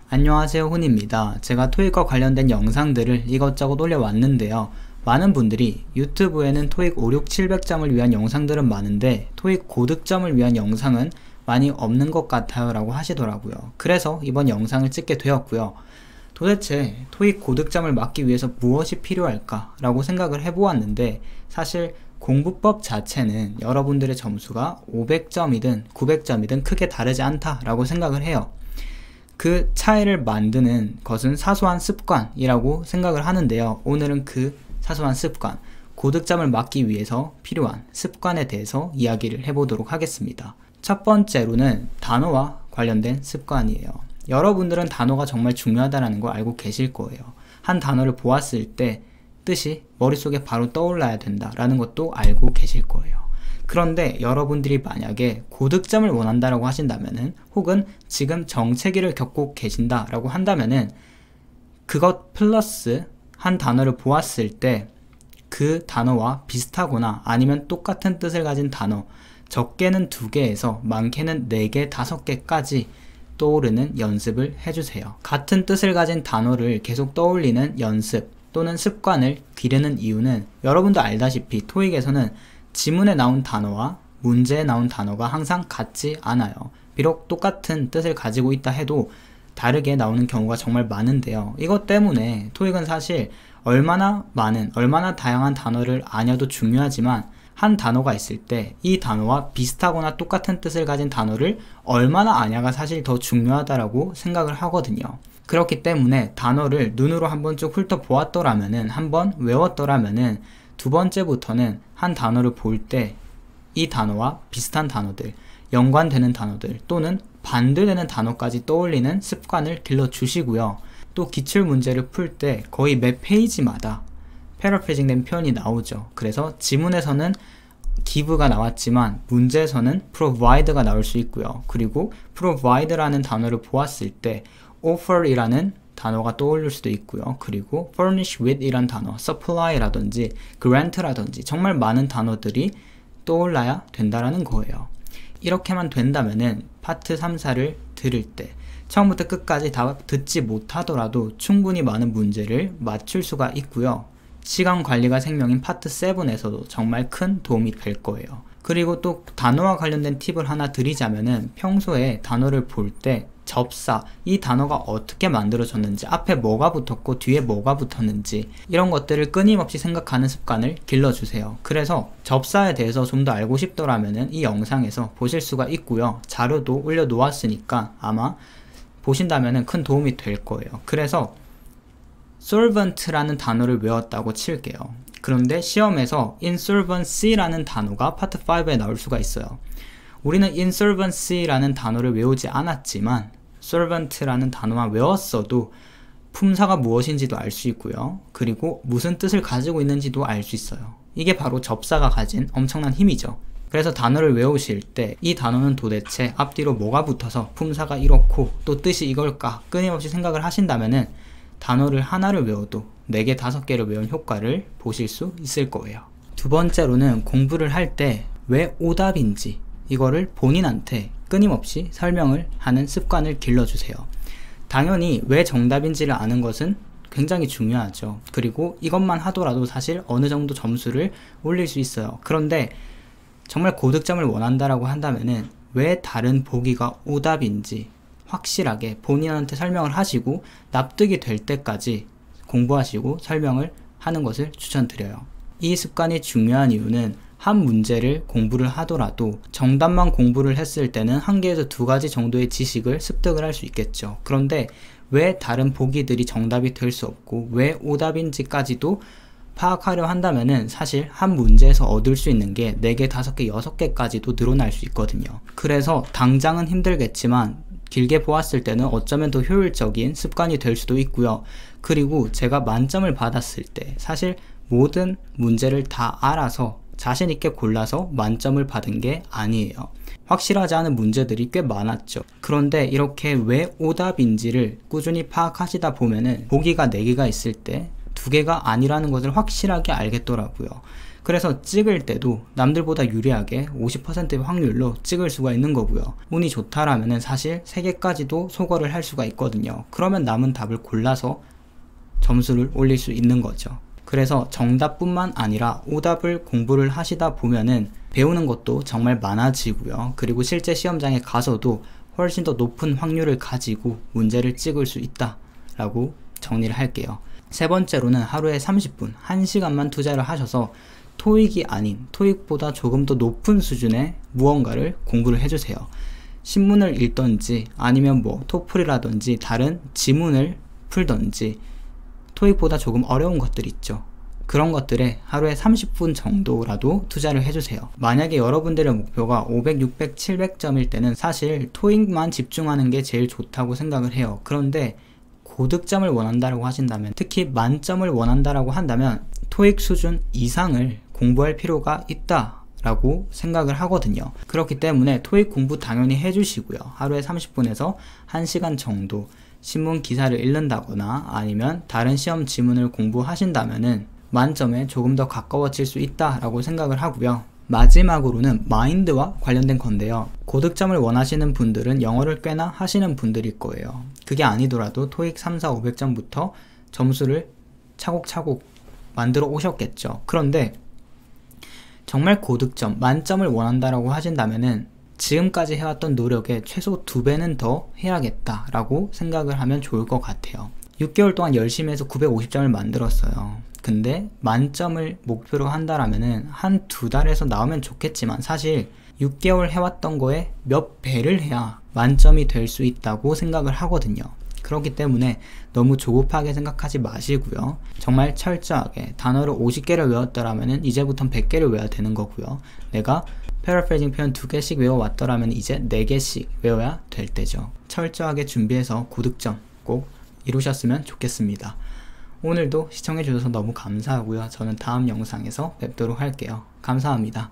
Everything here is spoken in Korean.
안녕하세요, 훈입니다. 제가 토익과 관련된 영상들을 이것저것 올려왔는데요. 많은 분들이 유튜브에는 토익 5, 6, 700점을 위한 영상들은 많은데 토익 고득점을 위한 영상은 많이 없는 것 같아요 라고 하시더라고요. 그래서 이번 영상을 찍게 되었고요. 도대체 토익 고득점을 맞기 위해서 무엇이 필요할까 라고 생각을 해보았는데, 사실 공부법 자체는 여러분들의 점수가 500점이든 900점이든 크게 다르지 않다 라고 생각을 해요. 그 차이를 만드는 것은 사소한 습관이라고 생각을 하는데요. 오늘은 그 사소한 습관, 고득점을 맞기 위해서 필요한 습관에 대해서 이야기를 해보도록 하겠습니다. 첫 번째로는 단어와 관련된 습관이에요. 여러분들은 단어가 정말 중요하다는 걸 알고 계실 거예요. 한 단어를 보았을 때 뜻이 머릿속에 바로 떠올라야 된다라는 것도 알고 계실 거예요. 그런데 여러분들이 만약에 고득점을 원한다라고 하신다면은, 혹은 지금 정체기를 겪고 계신다라고 한다면은, 그것 플러스 한 단어를 보았을 때 그 단어와 비슷하거나 아니면 똑같은 뜻을 가진 단어, 적게는 2개에서 많게는 4개, 5개까지 떠오르는 연습을 해주세요. 같은 뜻을 가진 단어를 계속 떠올리는 연습 또는 습관을 기르는 이유는, 여러분도 알다시피 토익에서는 지문에 나온 단어와 문제에 나온 단어가 항상 같지 않아요. 비록 똑같은 뜻을 가지고 있다 해도 다르게 나오는 경우가 정말 많은데요. 이것 때문에 토익은 사실 얼마나 다양한 단어를 아냐도 중요하지만, 한 단어가 있을 때 이 단어와 비슷하거나 똑같은 뜻을 가진 단어를 얼마나 아냐가 사실 더 중요하다라고 생각을 하거든요. 그렇기 때문에 단어를 눈으로 한번 쭉 훑어보았더라면은, 한번 외웠더라면은, 두 번째부터는 한 단어를 볼 때 이 단어와 비슷한 단어들, 연관되는 단어들 또는 반대되는 단어까지 떠올리는 습관을 길러주시고요. 또 기출문제를 풀 때 거의 매 페이지마다 패러프레이징 된 표현이 나오죠. 그래서 지문에서는 give가 나왔지만 문제에서는 provide가 나올 수 있고요. 그리고 provide라는 단어를 보았을 때 offer이라는 단어가 떠올릴 수도 있고요. 그리고 furnish with 이란 단어, supply라든지 grant라든지 정말 많은 단어들이 떠올라야 된다라는 거예요. 이렇게만 된다면은 파트 3, 4를 들을 때 처음부터 끝까지 다 듣지 못하더라도 충분히 많은 문제를 맞출 수가 있고요. 시간 관리가 생명인 파트 7에서도 정말 큰 도움이 될 거예요. 그리고 또 단어와 관련된 팁을 하나 드리자면은, 평소에 단어를 볼 때 접사, 이 단어가 어떻게 만들어졌는지, 앞에 뭐가 붙었고 뒤에 뭐가 붙었는지, 이런 것들을 끊임없이 생각하는 습관을 길러주세요. 그래서 접사에 대해서 좀 더 알고 싶더라면은 이 영상에서 보실 수가 있고요. 자료도 올려놓았으니까 아마 보신다면은 큰 도움이 될 거예요. 그래서 solvent라는 단어를 외웠다고 칠게요. 그런데 시험에서 insolvency라는 단어가 파트 5에 나올 수가 있어요. 우리는 insolvency라는 단어를 외우지 않았지만 solvent라는 단어만 외웠어도 품사가 무엇인지도 알 수 있고요. 그리고 무슨 뜻을 가지고 있는지도 알 수 있어요. 이게 바로 접사가 가진 엄청난 힘이죠. 그래서 단어를 외우실 때 이 단어는 도대체 앞뒤로 뭐가 붙어서 품사가 이렇고 또 뜻이 이걸까 끊임없이 생각을 하신다면은 단어를 하나를 외워도 4개, 5개를 외운 효과를 보실 수 있을 거예요. 두 번째로는 공부를 할 때 왜 오답인지 이거를 본인한테 끊임없이 설명을 하는 습관을 길러주세요. 당연히 왜 정답인지를 아는 것은 굉장히 중요하죠. 그리고 이것만 하더라도 사실 어느 정도 점수를 올릴 수 있어요. 그런데 정말 고득점을 원한다라고 한다면은 왜 다른 보기가 오답인지 확실하게 본인한테 설명을 하시고 납득이 될 때까지 공부하시고 설명을 하는 것을 추천드려요. 이 습관이 중요한 이유는, 한 문제를 공부를 하더라도 정답만 공부를 했을 때는 1개에서 2가지 정도의 지식을 습득을 할 수 있겠죠. 그런데 왜 다른 보기들이 정답이 될 수 없고 왜 오답인지까지도 파악하려 한다면은 사실 한 문제에서 얻을 수 있는 게 4개, 5개, 6개까지도 늘어날 수 있거든요. 그래서 당장은 힘들겠지만 길게 보았을 때는 어쩌면 더 효율적인 습관이 될 수도 있고요. 그리고 제가 만점을 받았을 때 사실 모든 문제를 다 알아서 자신있게 골라서 만점을 받은 게 아니에요. 확실하지 않은 문제들이 꽤 많았죠. 그런데 이렇게 왜 오답인지를 꾸준히 파악하시다 보면은 보기가 4개가 있을 때 2개가 아니라는 것을 확실하게 알겠더라고요. 그래서 찍을 때도 남들보다 유리하게 50%의 확률로 찍을 수가 있는 거고요. 운이 좋다라면 사실 3개까지도 소거를 할 수가 있거든요. 그러면 남은 답을 골라서 점수를 올릴 수 있는 거죠. 그래서 정답뿐만 아니라 오답을 공부를 하시다 보면은 배우는 것도 정말 많아지고요. 그리고 실제 시험장에 가서도 훨씬 더 높은 확률을 가지고 문제를 찍을 수 있다 라고 정리를 할게요. 세 번째로는 하루에 30분, 1시간만 투자를 하셔서 토익이 아닌 토익보다 조금 더 높은 수준의 무언가를 공부를 해주세요. 신문을 읽던지 아니면 토플이라든지 다른 지문을 풀던지 토익보다 조금 어려운 것들 있죠. 그런 것들에 하루에 30분 정도라도 투자를 해주세요. 만약에 여러분들의 목표가 500, 600, 700점일 때는 사실 토익만 집중하는 게 제일 좋다고 생각을 해요. 그런데 고득점을 원한다라고 하신다면, 특히 만점을 원한다라고 한다면 토익 수준 이상을 공부할 필요가 있다 라고 생각을 하거든요. 그렇기 때문에 토익 공부 당연히 해주시고요. 하루에 30분에서 1시간 정도 신문 기사를 읽는다거나 아니면 다른 시험 지문을 공부하신다면은 만점에 조금 더 가까워질 수 있다 라고 생각을 하고요. 마지막으로는 마인드와 관련된 건데요. 고득점을 원하시는 분들은 영어를 꽤나 하시는 분들일 거예요. 그게 아니더라도 토익 3, 4, 500점부터 점수를 차곡차곡 만들어 오셨겠죠. 그런데 정말 고득점, 만점을 원한다라고 하신다면은 지금까지 해왔던 노력의 최소 2배는 더 해야겠다라고 생각을 하면 좋을 것 같아요. 6개월 동안 열심히 해서 950점을 만들었어요. 근데 만점을 목표로 한다라면은 한 2달에서 나오면 좋겠지만 사실 6개월 해왔던 거에 몇 배를 해야 만점이 될 수 있다고 생각을 하거든요. 그렇기 때문에 너무 조급하게 생각하지 마시고요. 정말 철저하게 단어를 50개를 외웠더라면 이제부터는 100개를 외워야 되는 거고요. 내가 패러프레이징 표현 2개씩 외워왔더라면 이제 4개씩 외워야 될 때죠. 철저하게 준비해서 고득점 꼭 이루셨으면 좋겠습니다. 오늘도 시청해주셔서 너무 감사하고요. 저는 다음 영상에서 뵙도록 할게요. 감사합니다.